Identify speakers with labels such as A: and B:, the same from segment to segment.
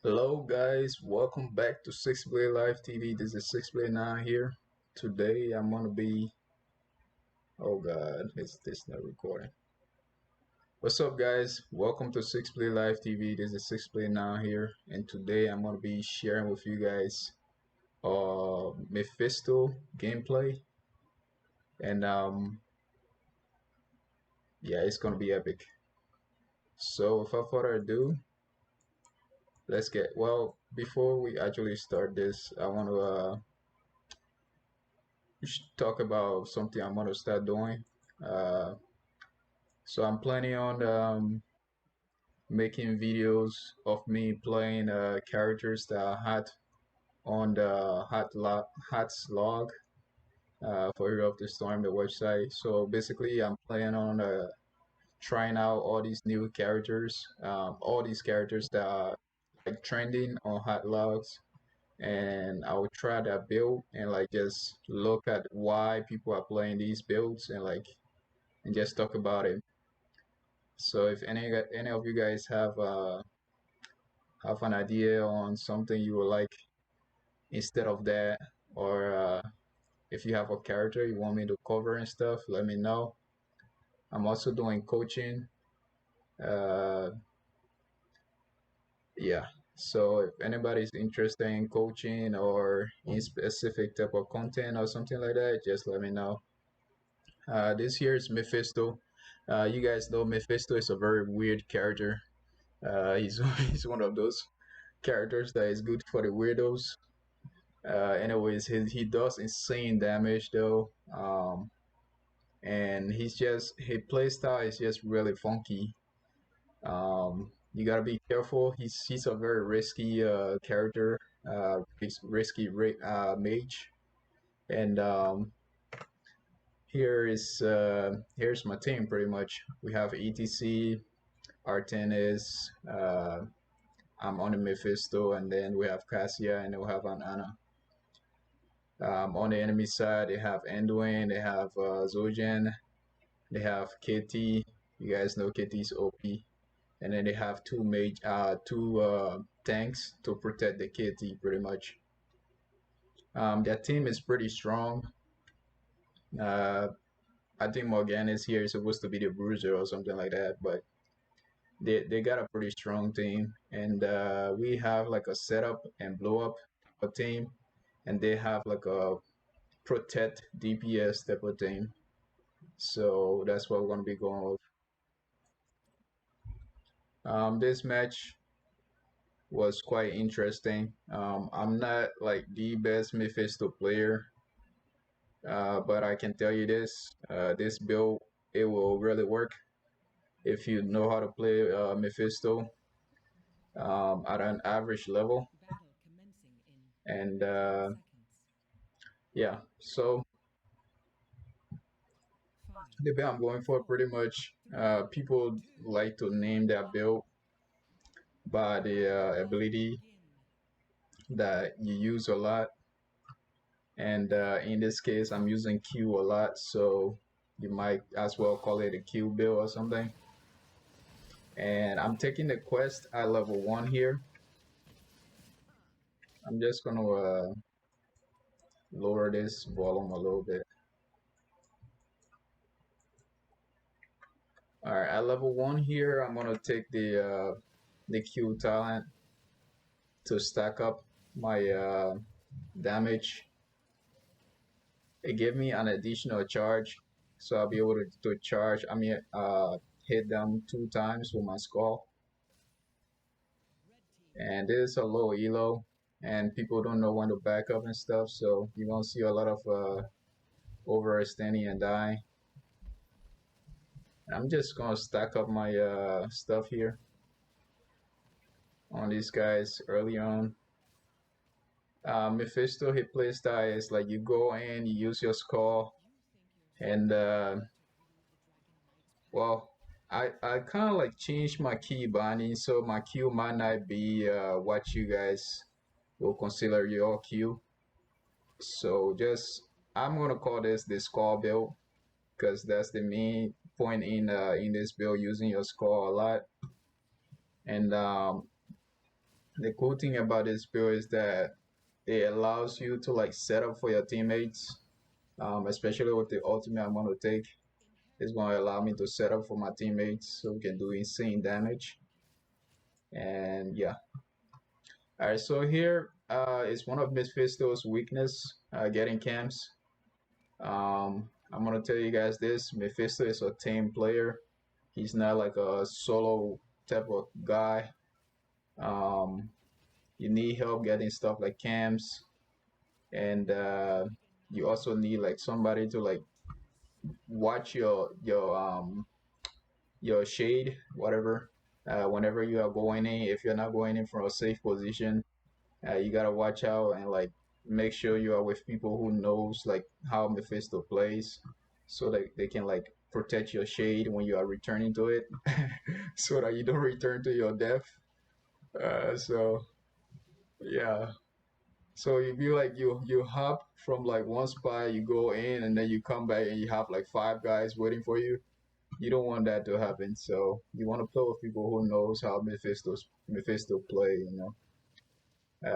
A: Hello guys, welcome back to 6Blade Live TV. This is 6Blade now here. Today I'm gonna be oh god, is this not recording? What's up guys? Welcome to 6Blade Live TV. This is 6Blade now here, and today I'm gonna be sharing with you guys Mephisto gameplay, and yeah, it's gonna be epic. So without further ado, let's get before we actually start this, I want to talk about something I'm gonna start doing. Uh, So I'm planning on making videos of me playing characters that are hot on the HOTS log for Hero of the Storm, the website. So basically, I'm planning on trying out all these characters that are like trending on hot logs, and I will try that build and like just look at why people are playing these builds and just talk about it. So if any of you guys have an idea on something you would like instead of that, or if you have a character you want me to cover and stuff, let me know. I'm also doing coaching. Uh, yeah. So if anybody's interested in coaching or in specific type of content or something like that, just let me know. This here is Mephisto. You guys know Mephisto is a very weird character. He's he's one of those characters that is good for the weirdos. Anyways, he does insane damage though, and his play style is just really funky. You gotta be careful. He's a very risky character, risky mage, and here's my team pretty much. We have ETC, Artenis. I'm on the Mephisto, and then we have Cassia, and then we have an Anna. On the enemy side, they have Anduin, they have Zojan, they have KT. You guys know KT's OP, and then they have two tanks to protect the KT pretty much. Their team is pretty strong. Uh, I think Morgana's here is supposed to be the bruiser or something like that, but they got a pretty strong team, and we have like a setup and blow up a team, and they have like a protect DPS type of team. So that's what we're going to be going with. This match was quite interesting. I'm not like the best Mephisto player, but I can tell you this: this build it will really work if you know how to play Mephisto at an average level.
B: Battle commencing in
A: And
B: 10 seconds.
A: yeah, so
B: 5,
A: the build I'm going for
B: 4,
A: pretty much
B: 3,
A: people
B: 2,
A: like to name their
B: 1.
A: build by the
B: Battle
A: ability
B: begin.
A: that you use a lot. And in this case, I'm using Q a lot, so you might as well call it a Q build or something. And I'm taking the quest at level 1 here. I'm just going to lower this volume a little bit. Alright, at level 1 here, I'm going to take the Q talent to stack up my damage. It gave me an additional charge, so I'll be able to charge, hit them 2 times with my skull.
B: Red team
A: And this is a low elo, and people don't know when to back up and stuff, so you're gonna see a lot of overextending and dying. And I'm just gonna stack up my stuff here on these guys early on. Mephisto hit playstyle is like you go in, you use your skull,
B: You think you're
A: and
B: smart enough to read the Dragon Knight's plan?
A: well, I kind of like changed my key binding, so my Q might not be what you guys will consider your Q. So just I'm gonna call this the skull build because that's the main point in this build, using your skull a lot. And The cool thing about this build is that it allows you to like set up for your teammates, especially with the ultimate I'm going to take. It's going to allow me to set up for my teammates so we can do insane damage. And yeah. All right, so here is one of Mephisto's weakness, getting camps. I'm gonna tell you guys this: Mephisto is a team player. He's not like a solo type of guy. Um, you need help getting stuff like camps, and you also need like somebody to like watch your shade, whatever. Whenever you are going in, if you're not going in from a safe position, you gotta watch out and like make sure you are with people who knows like how Mephisto plays, so that they can like protect your shade when you are returning to it, so that you don't return to your death. So yeah. So if you like you hop from like one spot, you go in and then you come back and you have like five guys waiting for you. You don't want that to happen. So you want to play with people who knows how Mephisto play.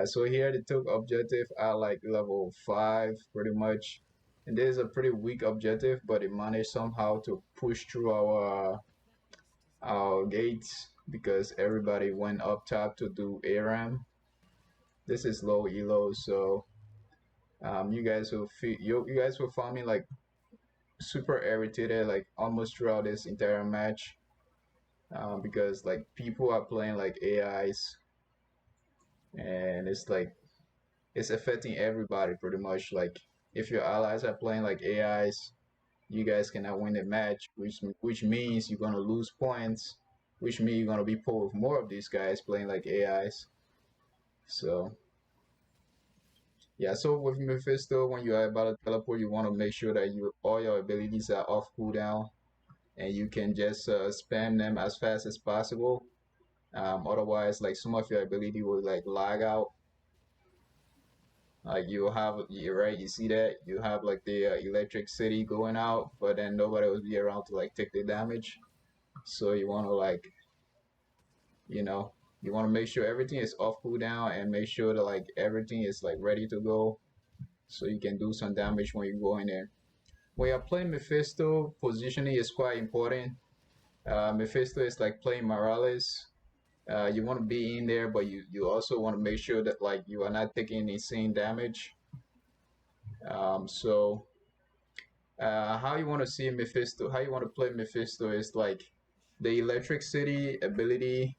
A: So here they took objective at like level 5 pretty much. And this is a pretty weak objective, but it managed somehow to push through our gates because everybody went up top to do ARAM. This is low elo, so you guys will find me like super irritated like almost throughout this entire match, because like people are playing like AIs, and it's like it's affecting everybody pretty much. Like if your allies are playing like AIs, you guys cannot win the match, which means you're gonna lose points, which means you're gonna be put with more of these guys playing like AIs. So yeah, so with Mephisto, when you are about to teleport, you want to make sure that you all your abilities are off cooldown, and you can just spam them as fast as possible. Otherwise, like some of your ability will like lag out. Like you have, you right, you see that you have like the electric city going out, but then nobody will be around to like take the damage. So you want to like, you know, you want to make sure everything is off cooldown and make sure that like everything is like ready to go, so you can do some damage when you go in there. When you're playing Mephisto, positioning is quite important. Mephisto is like playing Morales. You want to be in there, but you also want to make sure that like you are not taking insane damage. So how you want to see Mephisto, how you want to play Mephisto is like the Electric City ability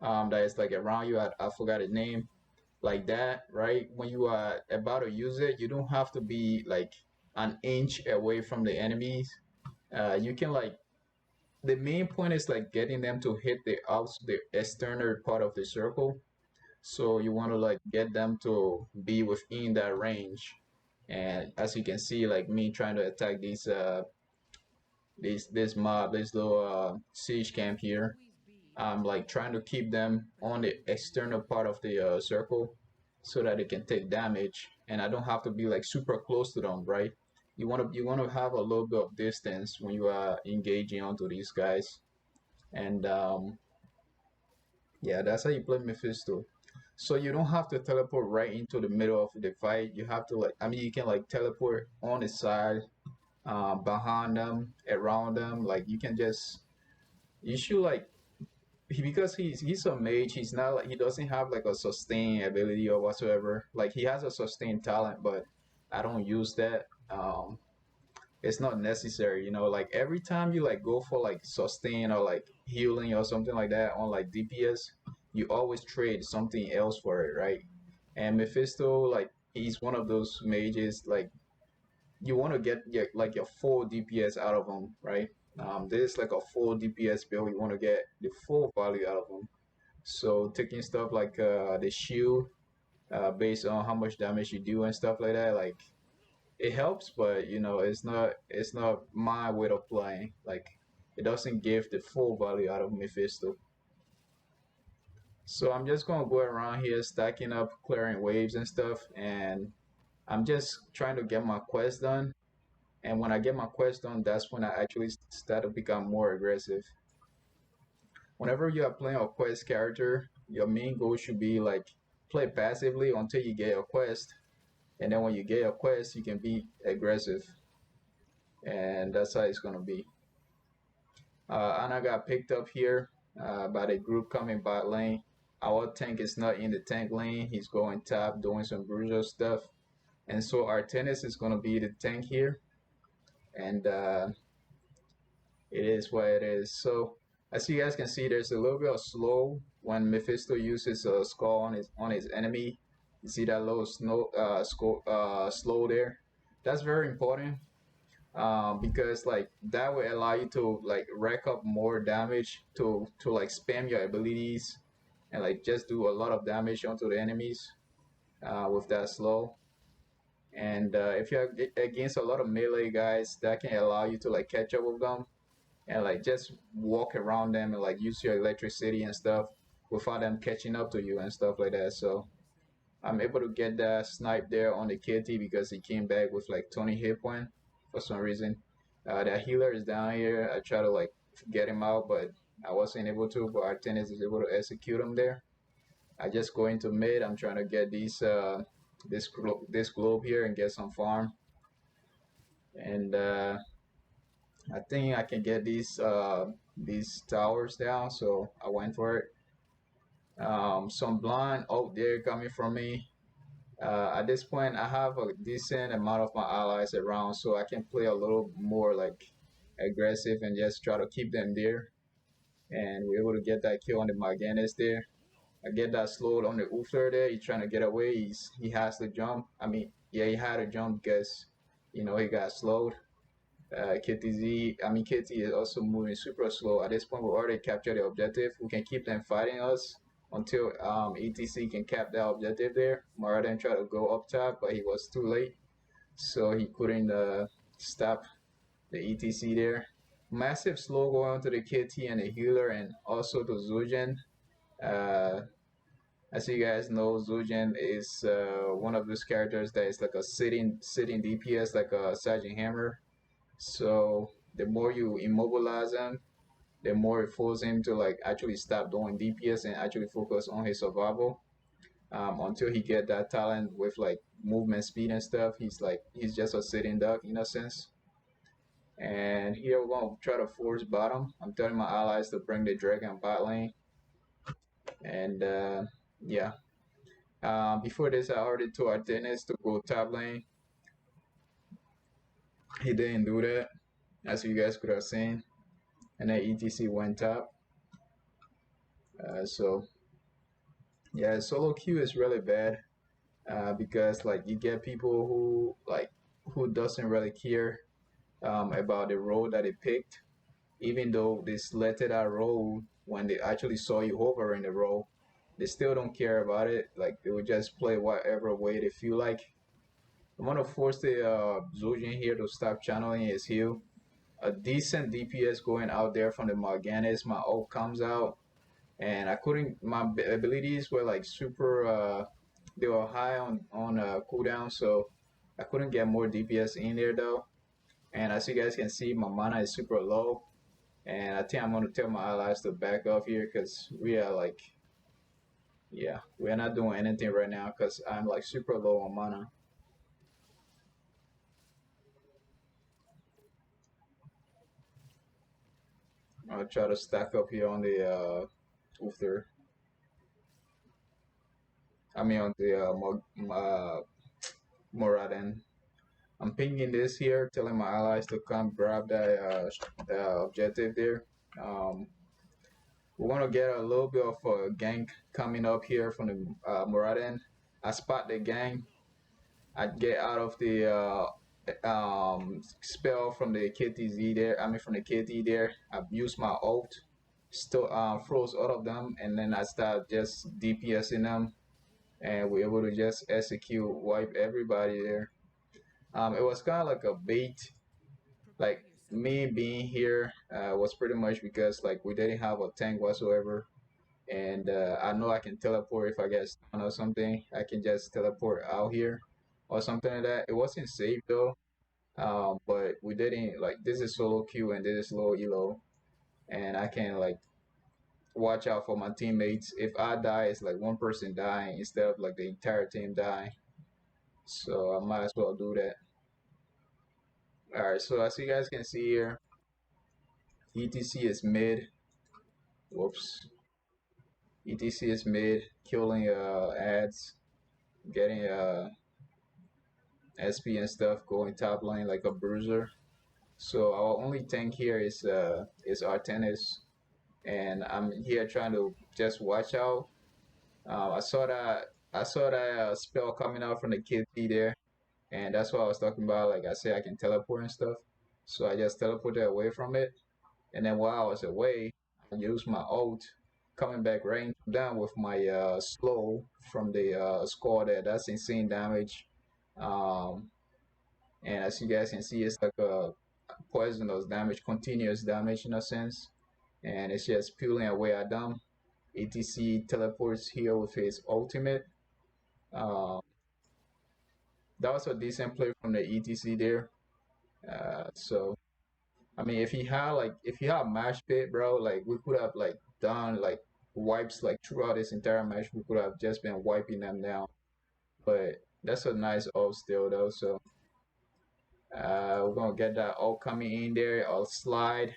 A: that is like around you. I forgot the name. Like that, right? When you are about to use it, you don't have to be like an inch away from the enemies. You can like the main point is like getting them to hit the external part of the circle. So you want to like get them to be within that range. And as you can see, like me trying to attack this mob, this little siege camp here, I'm like trying to keep them on the external part of the circle so that they can take damage, and I don't have to be like super close to them, right? You want to have a little bit of distance when you are engaging onto these guys, and yeah, that's how you play Mephisto. So you don't have to teleport right into the middle of the fight. You have to like, I mean, you can like teleport on the side, behind them, around them. Like you can just, you should like, because he's a mage. He's not like, he doesn't have like a sustain ability or whatsoever. Like he has a sustain talent, but I don't use that. It's not necessary, like every time you like go for like sustain or like healing or something like that on like DPS, you always trade something else for it, right? And Mephisto, like he's one of those mages, like you want to get like your full DPS out of him, right? This is like a full DPS build. You want to get the full value out of him. So taking stuff like the shield, based on how much damage you do and stuff like that, like it helps, but it's not my way of playing. Like it doesn't give the full value out of Mephisto. So I'm just gonna go around here stacking up, clearing waves and stuff, and I'm just trying to get my quest done. And when I get my quest done, that's when I actually start to become more aggressive. Whenever you are playing a quest character, your main goal should be like play passively until you get a quest, and then when you get a quest, you can be aggressive, and that's how it's gonna be. Anna got picked up here by the group coming bot lane. Our tank is not in the tank lane. He's going top, doing some bruiser stuff, and so our tennis is gonna be the tank here, and it is what it is. So as you guys can see, there's a little bit of slow when Mephisto uses a skull on his enemy. You see that little slow there. That's very important because like that will allow you to like rack up more damage to like spam your abilities and like just do a lot of damage onto the enemies with that slow. And if you're against a lot of melee guys, that can allow you to like catch up with them and like just walk around them and like use your electricity and stuff without them catching up to you and stuff like that. So I'm able to get that snipe there on the KT because he came back with like 20 hit point for some reason. That healer is down here. I try to like get him out, but I wasn't able to. But our tennis is able to execute him there. I just go into mid. I'm trying to get this globe here and get some farm. And I think I can get these towers down, so I went for it. Some blind out there coming from me. At this point, I have a decent amount of my allies around, so I can play a little more like aggressive and just try to keep them there. And we're able to get that kill on the Marganis there. I get that slowed on the Ufler there. He's trying to get away. He has to jump. I mean, yeah, he had to jump because he got slowed. KTZ, I mean KT is also moving super slow. At this point, we already captured the objective. We can keep them fighting us until ETC can cap that objective there. Maradan tried to go up top, but he was too late, so he couldn't stop the ETC there. Massive slow going to the KT and the healer, and also to Zujin. Uh, as you guys know, Zujin is one of those characters that is like a sitting DPS, like a Sergeant Hammer. So the more you immobilize him, the more it forces him to like actually stop doing DPS and actually focus on his survival. Until he get that talent with like movement speed and stuff, he's just a sitting duck in a sense. And here we're gonna try to force bottom. I'm telling my allies to bring the dragon bot lane. And yeah. Before this, I already told Artenis to go top lane. He didn't do that, as you guys could have seen. And then ETC went top. So yeah, solo queue is really bad because like you get people who doesn't really care about the role that they picked, even though they selected that role when they actually saw you hover in the role, they still don't care about it. Like they would just play whatever way they feel like. I'm gonna force the Zojin here to stop channeling his heal. A decent DPS going out there from the Morganis. My ult comes out, and I couldn't. My abilities were like super. They were high on cooldown, so I couldn't get more DPS in there though. And as you guys can see, my mana is super low, and I think I'm gonna tell my allies to back off here because we are like, yeah, we are not doing anything right now because I'm like super low on mana. I'll try to stack up here on the Uther. I mean on the Moradin. I'm pinging this here, telling my allies to come grab the objective there. Um, we want to get a little bit of a gank coming up here from the Moradin. I spot the gang. I get out of the spell from the KTZ there. I mean from the KT there. I use my ult, still froze all of them, and then I start just DPSing them, and we're able to just execute, wipe everybody there. It was kind of like a bait. Like me being here was pretty much because like we didn't have a tank whatsoever, and I know I can teleport if I get stunned or something. I can just teleport out here or something like that. It wasn't safe though, but we didn't like this is solo queue and this is low elo, and I can like watch out for my teammates. If I die, it's like one person dying instead of like the entire team dying. So I might as well do that. All right. So as you guys can see here, ETC is mid. Whoops. ETC is mid, killing ads, getting SP and stuff, going top lane like a bruiser. So our only tank here is Artenis, and I'm here trying to just watch out. I saw that spell coming out from the KT there, and that's what I was talking about. Like I said, I can teleport and stuff, so I just teleported away from it. And then while I was away, I used my ult, coming back right down with my slow from the score there. That's insane damage. Um, and as you guys can see, it's like a poisonous damage, continuous damage in a sense. And it's just peeling away at them. ATC teleports here with his ultimate. Um, that was a decent play from the ETC there. So I mean, if he had match pit, bro, like we could have like done like wipes like throughout this entire match. We could have just been wiping them down. But that's a nice ult still though. So we're gonna get that ult coming in there. I'll slide,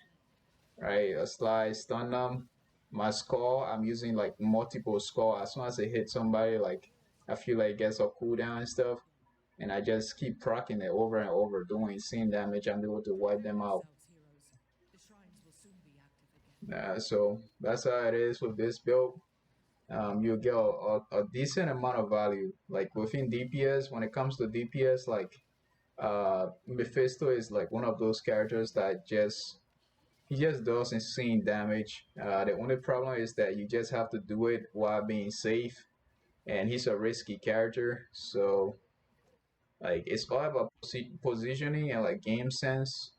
A: right? A slide, stun them. My score, I'm using like multiple score. As soon as I hit somebody, like I feel like it gets a cooldown and stuff. And I just keep procking it over and over, doing insane damage. I'm able to wipe them
B: Prepare
A: out.
B: yourselves, heroes. The shrines will soon be active again.
A: So that's how it is with this build. You'll get a decent amount of value. Like within DPS, when it comes to DPS, like Mephisto is like one of those characters that just he just does insane damage. The only problem is that you just have to do it while being safe, and he's a risky character. So like it's all about positioning and like game sense.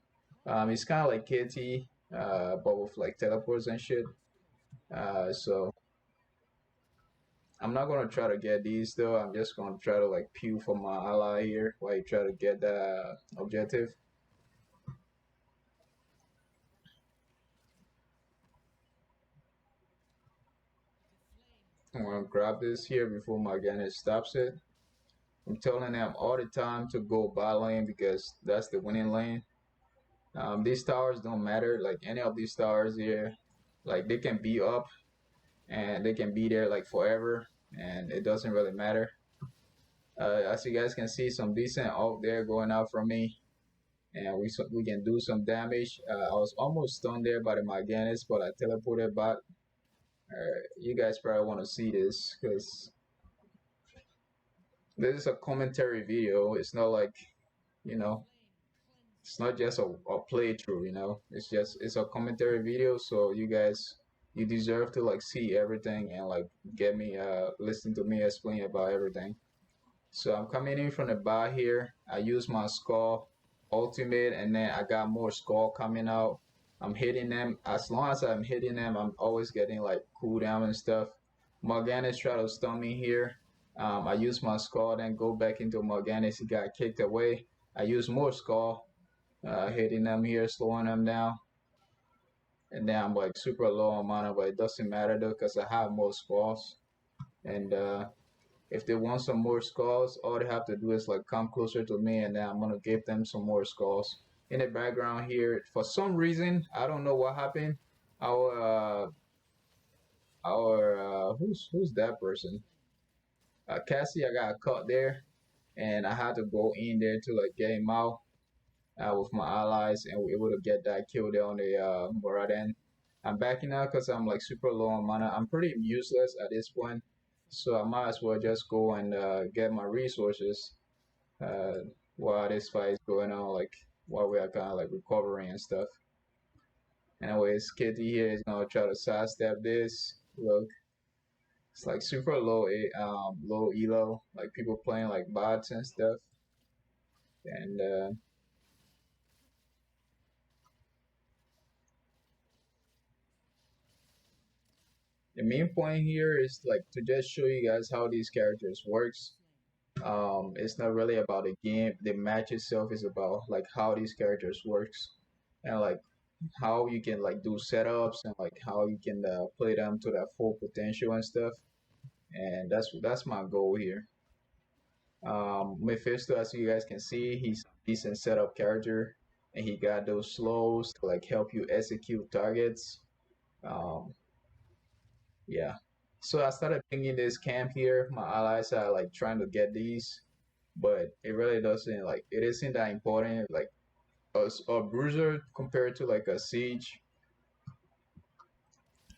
A: It's kind of like KT, but with like teleports and shit. So I'm not gonna try to get these though. I'm just gonna try to like pew for my ally here while you try to get the objective. I'm gonna grab this here before my Ganesh stops it. I'm telling them all the time to go bot lane because that's the winning lane. These towers don't matter. Like any of these towers here, like they can be up and they can be there like forever, and it doesn't really matter. As you guys can see, some decent ult there going out from me, and we can do some damage. I was almost stunned there by the Morganis, but I teleported back. You guys probably want to see this because this is a commentary video. It's not like, you know, it's not just a playthrough. It's a commentary video. So you guys, you deserve to like see everything and like get me listen to me explain about everything. So I'm coming in from the bar here. I use my skull ultimate, and then I got more skull coming out. I'm hitting them. As long as I'm hitting them, I'm always getting like cooldown and stuff. Morganis try to stun me here. I use my skull, then go back into Morganis. He got kicked away. I use more skull, hitting them here, slowing them down. And then I'm like super low on mana, but it doesn't matter though because I have more skulls. And if they want some more skulls, all they have to do is like come closer to me, and then I'm gonna give them some more skulls. In the background here, for some reason, I don't know what happened. Our who's that person? Cassie, I got caught there, and I had to go in there to like get him out with my allies, and we were able to get that kill there on the Moraden. I'm backing out because I'm like super low on mana. I'm pretty useless at this point, so I might as well just go and get my resources uh, while this fight is going on, like while we are kind of like recovering and stuff. Anyways, Kitty here is gonna try to sidestep this. Look, it's like super low, low elo, like people playing like bots and stuff. And the main point here is like to just show you guys how these characters works. It's not really about the game. The match itself is about like how these characters works, and like how you can like do setups and like how you can play them to their full potential and stuff. And that's my goal here. Mephisto, as you guys can see, he's a decent setup character, and he got those slows to like help you execute targets. Um, yeah. So I started pinging this camp here. My allies are like trying to get these, but it really doesn't like it isn't that important. Like a bruiser compared to like a siege,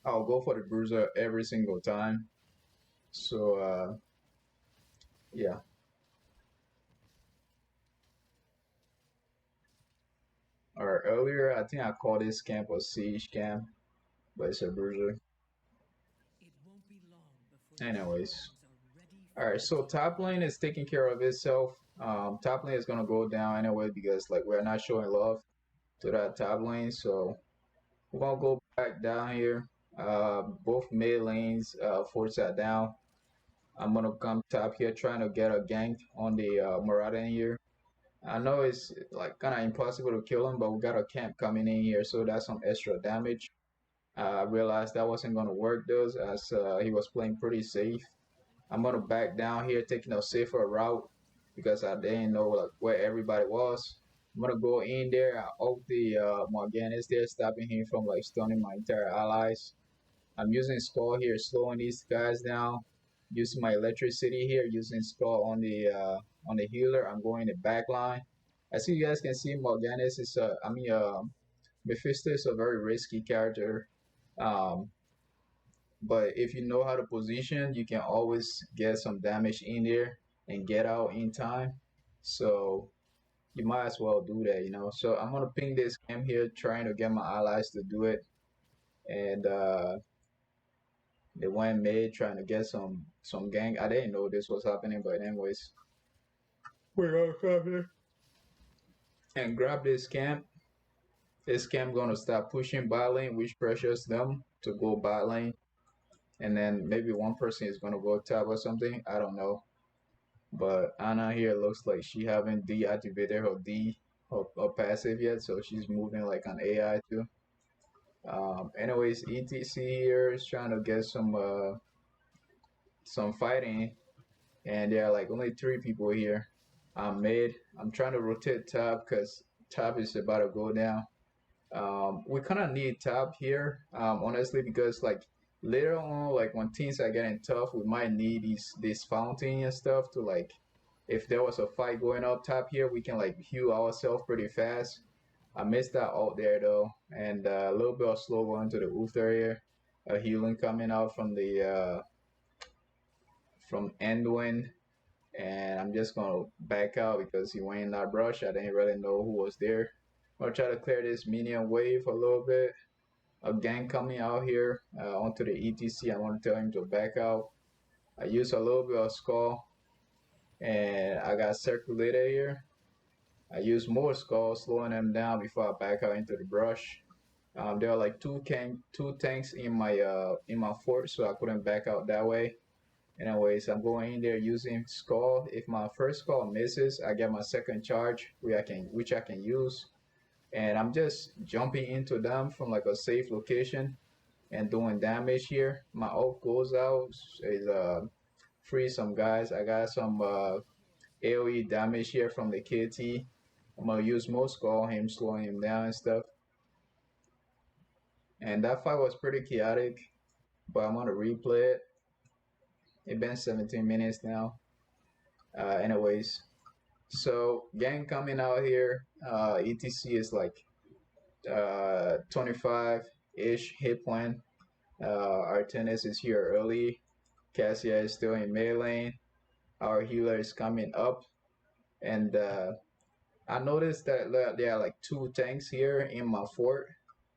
A: I'll go for the bruiser every single time. So yeah. Or earlier, I think I called this camp a siege camp, but it's a bruiser.
B: It won't be long before the
A: Anyways,
B: shrines are ready
A: all
B: for
A: right. So
B: battle.
A: top lane is taking care of itself. Top lane is gonna go down anyway because like we're not showing love to that top lane. So we're gonna go back down here. Both mid lanes, force that down. I'm gonna come top here trying to get a gank on the Murata here. I know it's like kind of impossible to kill him, but we got a camp coming in here, so that's some extra damage. I realized that wasn't gonna work though, as he was playing pretty safe. I'm gonna back down here, taking a safer route because I didn't know like where everybody was. I'm gonna go in there. I hope the Morgan is there, stopping him from like stunning my entire allies. I'm using Skull here, slowing these guys down. Using my electricity here, using Skull on the healer. I'm going the back line. As you guys can see, Morganis is Mephisto is a very risky character. Um, but if you know how to position, you can always get some damage in there and get out in time. So you might as well do that, you know. So I'm gonna ping this game here, trying to get my allies to do it, and they went mid trying to get some gang. I didn't know this was happening, but anyways, we're gonna come here and grab this camp. This camp gonna start pushing bot lane, which pressures them to go bot lane, and then maybe one person is gonna go top or something. I don't know. But Anna here looks like she haven't deactivated her passive yet, so she's moving like an AI too. Anyways, ETC here is trying to get some fighting, and there are like only three people here. I'm mid. I'm trying to rotate top because top is about to go down. We kind of need top here, honestly, because like later on, like when things are getting tough, we might need this fountain and stuff to like, if there was a fight going up top here, we can like heal ourselves pretty fast. I missed that out there though, and a little bit of slow going to the Uther here. A healing coming out from Endwin, and I'm just gonna back out because he went in that brush. I didn't really know who was there. I'm gonna try to clear this minion wave a little bit. A gang coming out here onto the ETC. I want to tell him to back out. I use a little bit of skull, and I got circulated here. I use more skull, slowing them down before I back out into the brush. There are like two tanks in my fort, so I couldn't back out that way. Anyways, I'm going in there using skull. If my first skull misses, I get my second charge, which I can use, and I'm just jumping into them from like a safe location and doing damage here. My ult goes out, is free some guys. I got some AoE damage here from the KT. I'm gonna use more skull him, slowing him down and stuff. And that fight was pretty chaotic, but I'm gonna replay it. It's been 17 minutes now. Anyways, so gang coming out here. ETC is like 25-ish hit point. Our tennis is here early. Cassia is still in melee. Our healer is coming up, and I noticed that there are like two tanks here in my fort,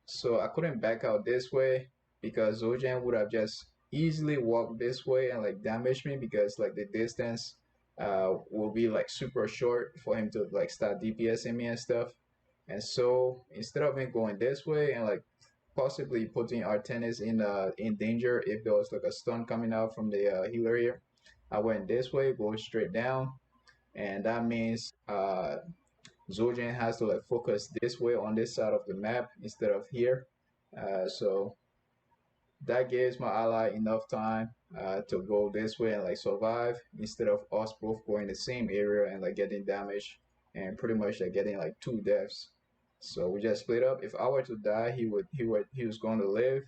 A: so I couldn't back out this way because Zojan would have just easily walked this way and like damaged me because like the distance will be like super short for him to like start DPSing me and stuff. And so instead of me going this way and like possibly putting our tennis in danger if there was like a stun coming out from the healer here, I went this way, go straight down, and that means Zoljan has to like focus this way on this side of the map instead of here. So that gives my ally enough time to go this way and like survive instead of us both going the same area and like getting damaged and pretty much like getting like two deaths. So we just split up. If I were to die, he was going to live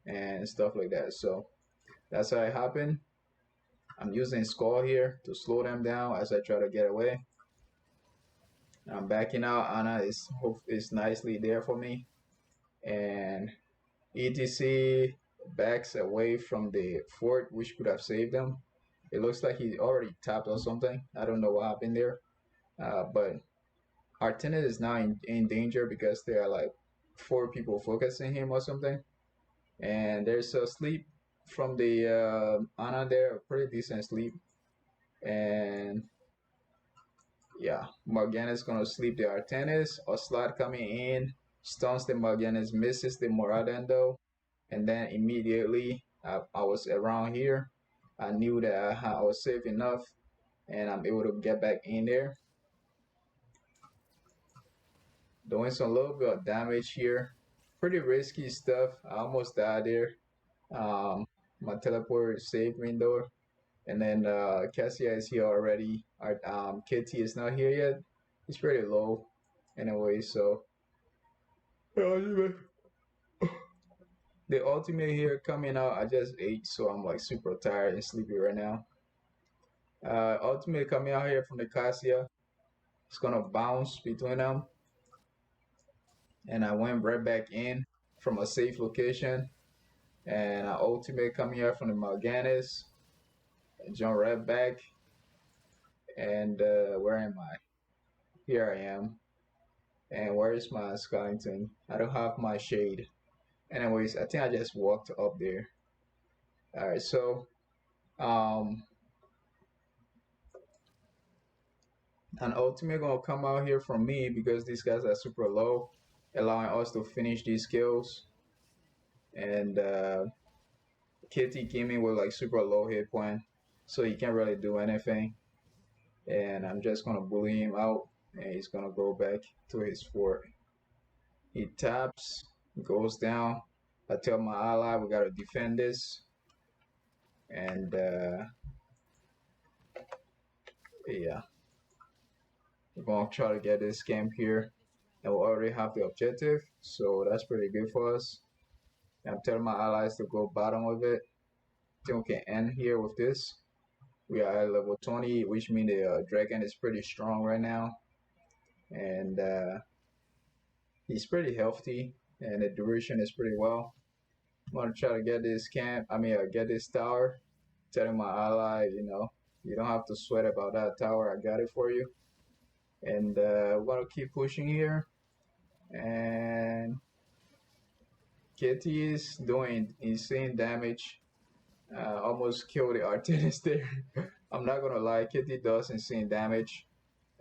A: and stuff like that. So that's how it happened. I'm using Skull here to slow them down as I try to get away. I'm backing out. Is nicely there for me, and ETC backs away from the fort, which could have saved them. It looks like he already tapped or something. I don't know what happened there, but our tenant is now in danger because there are like four people focusing him or something, and there's a sleep from the Ana there, a pretty decent sleep, and yeah, Morgana's gonna sleep the Artenis. Oslot coming in, stuns the Morganas, misses the Moradendo, and then immediately I was around here. I knew that I was safe enough, and I'm able to get back in there, doing some little bit of damage here. Pretty risky stuff. I almost died there. Um, my teleport saved me though. And then Cassia is here already. Our KT is not here yet. He's pretty low anyway, so the ultimate here coming out. I just ate, so I'm like super tired and sleepy right now. Ultimate coming out here from the Cassia. It's gonna bounce between them, and I went right back in from a safe location. And ultimate coming out from the Morganis. Jump right back, and where am I? Here I am. And where is my skeleton? I don't have my shade. Anyways, I think I just walked up there. Alright, so um an ultimate gonna come out here from me because these guys are super low, allowing us to finish these kills. And Kitty came in with like super low hit point, so he can't really do anything. And I'm just gonna bully him out, and he's gonna go back to his fort. He taps, goes down. I tell my ally we gotta defend this, and yeah, we're gonna try to get this camp here, and we already have the objective, so that's pretty good for us. I'm telling my allies to go bottom of it. I think we can end here with this. We are at level 20, which means the dragon is pretty strong right now, and he's pretty healthy, and the duration is pretty well. I'm gonna try to get this camp. Get this tower. Telling my ally, you don't have to sweat about that tower. I got it for you. And we're gonna keep pushing here. And Kitty is doing insane damage. Almost killed the Artenis there. I'm not gonna lie, Kitty does insane damage.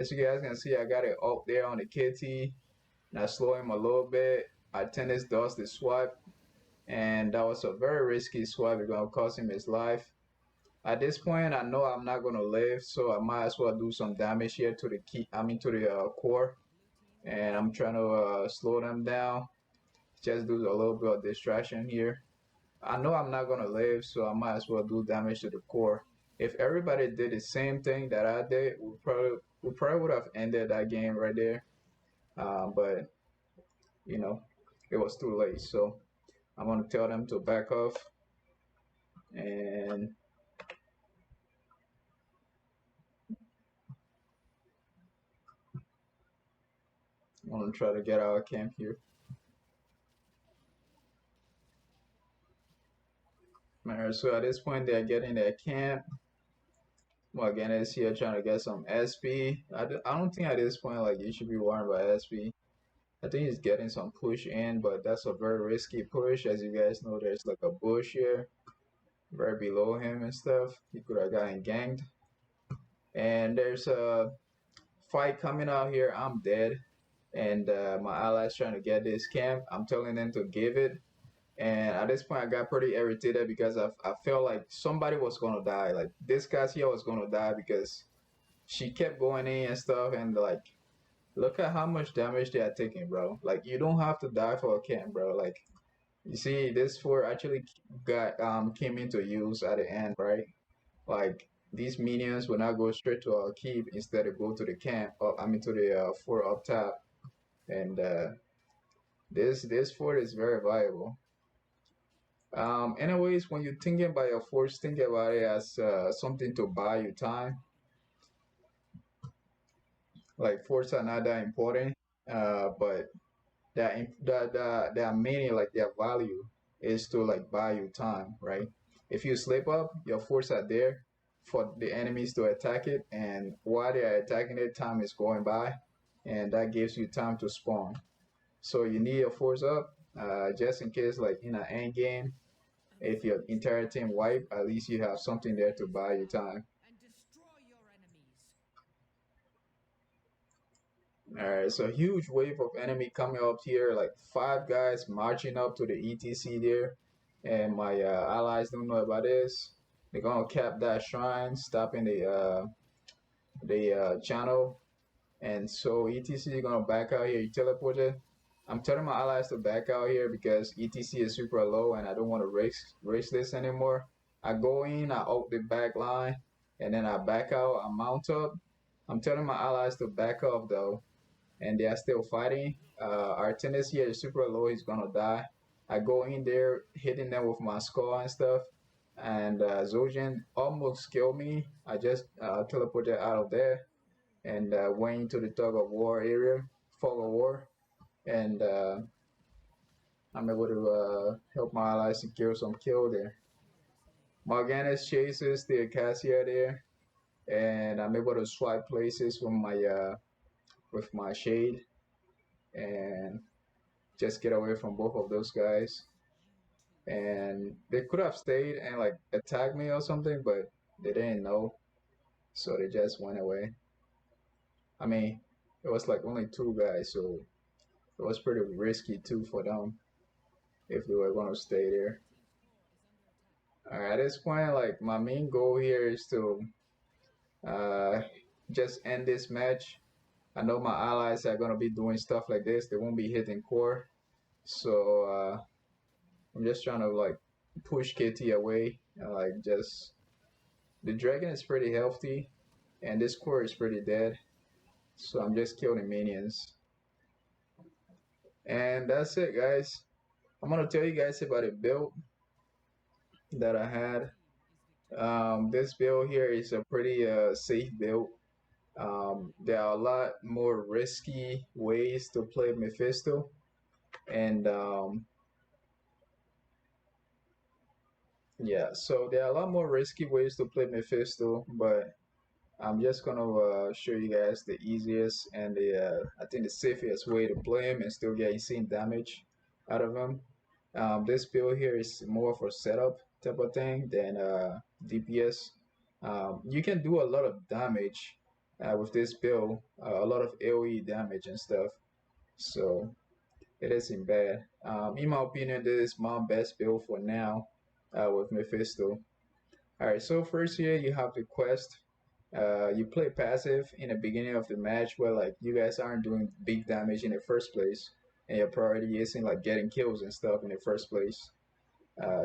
A: As you guys can see, I got it up there on the Kitty. And I slow him a little bit. Artenis does the swipe. And that was a very risky swipe. It's gonna cost him his life. At this point, I know I'm not gonna live, so I might as well do some damage here to the to the core, and I'm trying to slow them down. Just do a little bit of distraction here. I know I'm not gonna live, so I might as well do damage to the core. If everybody did the same thing that I did, we probably would have ended that game right there. But you know, it was too late. So I'm gonna tell them to back off, and I'm gonna try to get out of camp here. Alright, so at this point they're getting their camp. Morgan is here trying to get some SP. I don't think at this point like you should be worried about SP. I think he's getting some push in, but that's a very risky push. As you guys know, there's like a bush here right below him and stuff. He could have gotten ganged. And there's a fight coming out here. I'm dead. And my allies trying to get this camp. I'm telling them to give it. And at this point, I got pretty irritated because I felt like somebody was gonna die. Like this Cassia was gonna die because she kept going in and stuff, and like Look at how much damage they are taking, bro. Like you don't have to die for a camp, bro. Like you see, this fort actually got came into use at the end, right? Like these minions will now go straight to our keep instead of go to the camp. I mean to the fort up top. And this fort is very valuable. Anyways, when you're thinking about your force, think about it as something to buy you time. Like forts are not that important, but there are many like their value is to like buy you time, right? If you slip up, your forts are there for the enemies to attack it, and while they are attacking it, time is going by, and that gives you time to spawn. So you need your force up, just in case like in an end game, if your entire team wipe, at least you have something there to buy you time.
B: and destroy your enemies.
A: All right, so huge wave of enemy coming up here, like five guys marching up to the ETC there, and my allies don't know about this. They're gonna cap that shrine, stopping the channel, and so ETC is gonna back out here. You teleported. I'm telling my allies to back out here because ETC is super low, and I don't want to race this anymore. I go in, I open the back line, and then I back out. I mount up. I'm telling my allies to back up though, and they are still fighting. Our tennis here is super low. He's gonna die. I go in there, hitting them with my skull and stuff. And Zojin almost killed me. I just teleported out of there and went into the tug of war area, fog of war, and I'm able to help my allies secure some kill there. Morganis chases the Acacia there, and I'm able to swipe places with my shade and just get away from both of those guys. And they could have stayed and like attacked me or something, but they didn't know, so they just went away. I mean, it was like only two guys, so it was pretty risky too for them if they were gonna stay there. Alright, at this point, like my main goal here is to uh, just end this match. I know my allies are gonna be doing stuff like this. They won't be hitting core, so I'm just trying to like push KT away and like just the dragon is pretty healthy and this core is pretty dead. So I'm just killing minions. And that's it guys. I'm gonna tell you guys about a build that I had. This build here is a pretty safe build. There are a lot more risky ways to play Mephisto, and yeah, so there are a lot more risky ways to play Mephisto, but I'm just gonna show you guys the easiest and the I think the safest way to play him and still get insane damage out of him. This build here is more for setup type of thing than DPS. You can do a lot of damage with this build, a lot of AoE damage and stuff. So it isn't bad. In my opinion, this is my best build for now with Mephisto. Alright, so first here you have the quest. You play passive in the beginning of the match where like you guys aren't doing big damage in the first place, and your priority isn't like getting kills and stuff in the first place.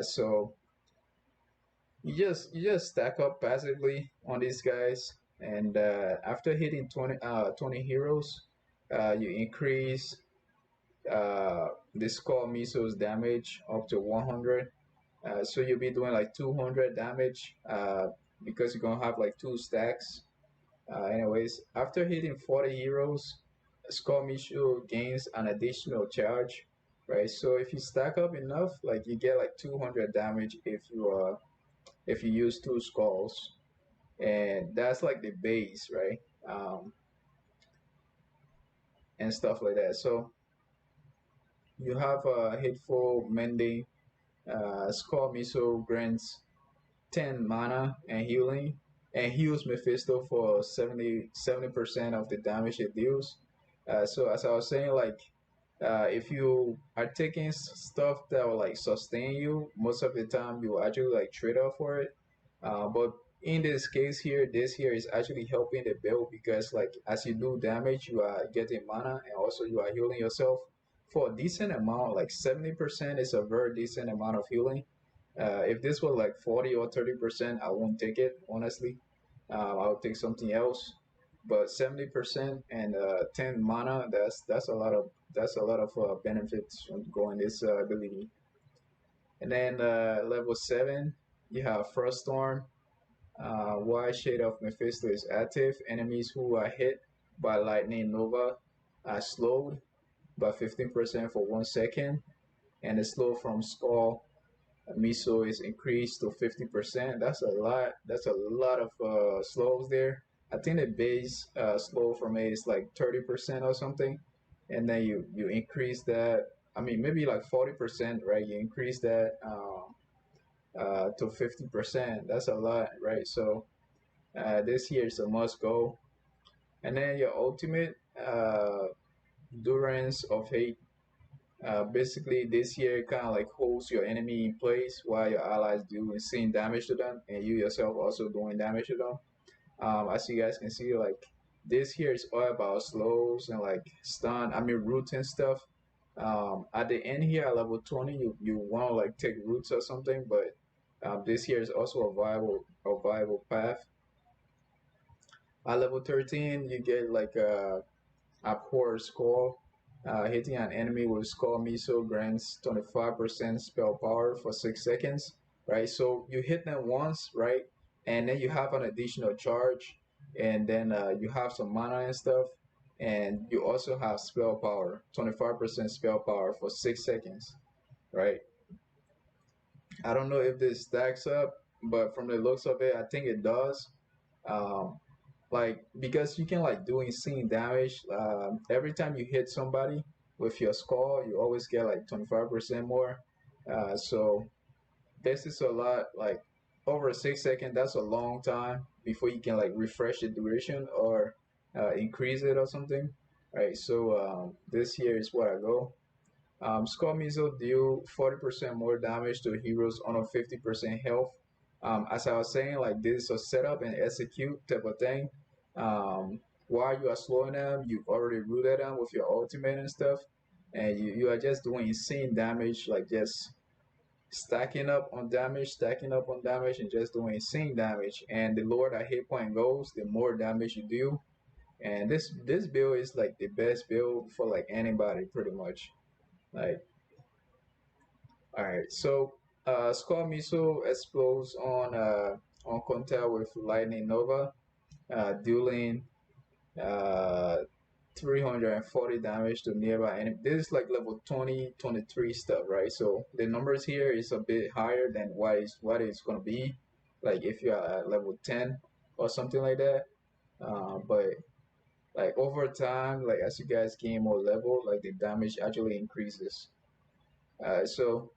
A: So you just stack up passively on these guys, and after hitting 20 heroes, you increase the skull missiles damage up to 100. So you'll be doing like 200 damage because you're gonna have like two stacks. Anyways, after hitting 40 heroes, Skull Missile gains an additional charge, right? So if you stack up enough, like you get like 200 damage if you use two skulls, and that's like the base, right? And stuff like that. So you have a Hateful Mending. Skull Missile grants 10 mana and healing, and heals Mephisto for 70% of the damage it deals. So as I was saying, like if you are taking stuff that will like sustain you, most of the time you will actually like trade off for it. But in this case here, this here is actually helping the build because like as you do damage, you are getting mana and also you are healing yourself for a decent amount. Like 70% is a very decent amount of healing. If this was like 40 or 30%, I won't take it honestly. I'll take something else. But 70% and 10 mana, that's a lot of benefits from going this ability. And then level 7, you have Frost Storm. While Shade of Mephisto is active, enemies who are hit by Lightning Nova are slowed by 15% for 1 second, and the slow from Skull Miso is increased to 50%. That's a lot. That's a lot of slows there. I think the base slow from it is like 30% or something, and then you increase that. I mean, maybe like 40%, right? You increase that to 50%. That's a lot, right? So this year is a must go. And then your ultimate Durance of Hate. Basically, this year kind of like holds your enemy in place while your allies do insane damage to them, and you yourself also doing damage to them. As you guys can see, like this here is all about slows and like stun. I mean roots and stuff. At the end here at level 20, you want to like take roots or something, but this here is also a viable path. At level 13, you get like a poor score. Hitting an enemy with Skull Miso grants 25% spell power for 6 seconds, right? So you hit them once, right? And then you have an additional charge, and then you have some mana and stuff, and you also have spell power, 25% spell power for 6 seconds, right? I don't know if this stacks up, but from the looks of it, I think it does. Um, like because you can like do insane damage every time you hit somebody with your skull, you always get like 25% more. So this is a lot. Like over 6 seconds, that's a long time before you can like refresh the duration or increase it or something, right? So this here is what I go. Skull Missile deal 40% more damage to heroes on a 50% health. As I was saying, like this is a setup and execute type of thing. While you are slowing them, you've already rooted them with your ultimate and stuff, and you are just doing insane damage, like just stacking up on damage, and just doing insane damage. And the lower that hit point goes, the more damage you do. And this build is like the best build for like anybody, pretty much. Like all right, so Skull Missile explodes on contact with Lightning Nova, dealing uh, 340 damage to nearby enemy. This is like level 20, 23 stuff, right? So the numbers here is a bit higher than what it's gonna be, like if you're at level 10 or something like that. But like over time, like as you guys gain more level, like the damage actually increases. So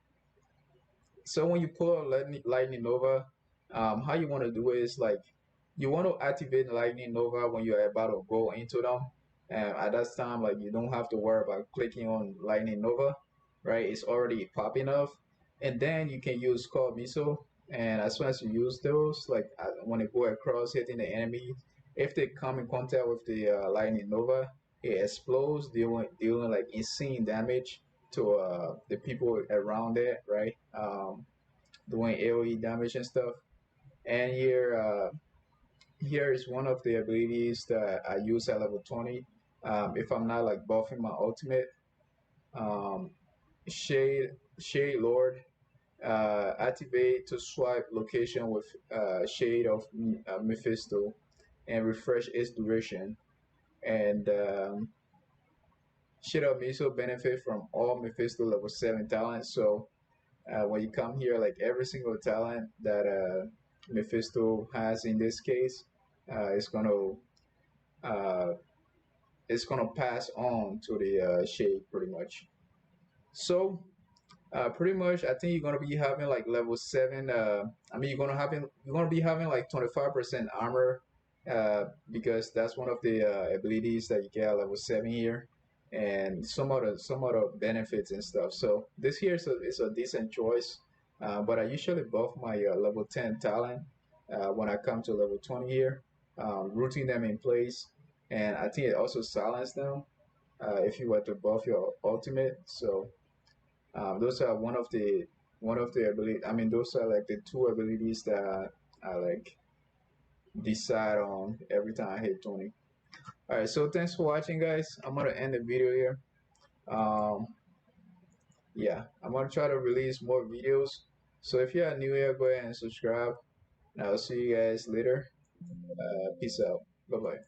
A: when you pull Lightning Nova, how you want to do it is like you want to activate Lightning Nova when you're about to go into them. And at that time, like you don't have to worry about clicking on Lightning Nova, right? It's already popping off, and then you can use Call Miso. And as soon as you use those, like when they go across hitting the enemy, if they come in contact with the Lightning Nova, it explodes, dealing like insane damage to the people around it, right? Doing AOE damage and stuff. And here is one of the abilities that I use at level 20. If I'm not like buffing my ultimate, um, Shade Lord activate to swipe location with Shade of Mephisto and refresh its duration. And Shade of Mephisto benefit from all Mephisto level 7 talents. So when you come here, like every single talent that Mephisto has in this case, uh, is gonna uh, pass on to the shade pretty much. So pretty much, I think you're gonna be having like level 7. I mean, you're gonna be having like 25% armor because that's one of the abilities that you get at level 7 here, and some other benefits and stuff. So this here is a decent choice, but I usually buff my level 10 talent. when I come to level 20 here, rooting them in place, and I think it also silenced them if you were to buff your ultimate. So those are one of the ability. I mean, those are like the two abilities that I like decide on every time I hit 20. All right, so thanks for watching, guys. I'm gonna end the video here. Um, yeah, I'm gonna try to release more videos. So if you're new here, go ahead and subscribe. And I'll see you guys later. Peace out. Bye bye.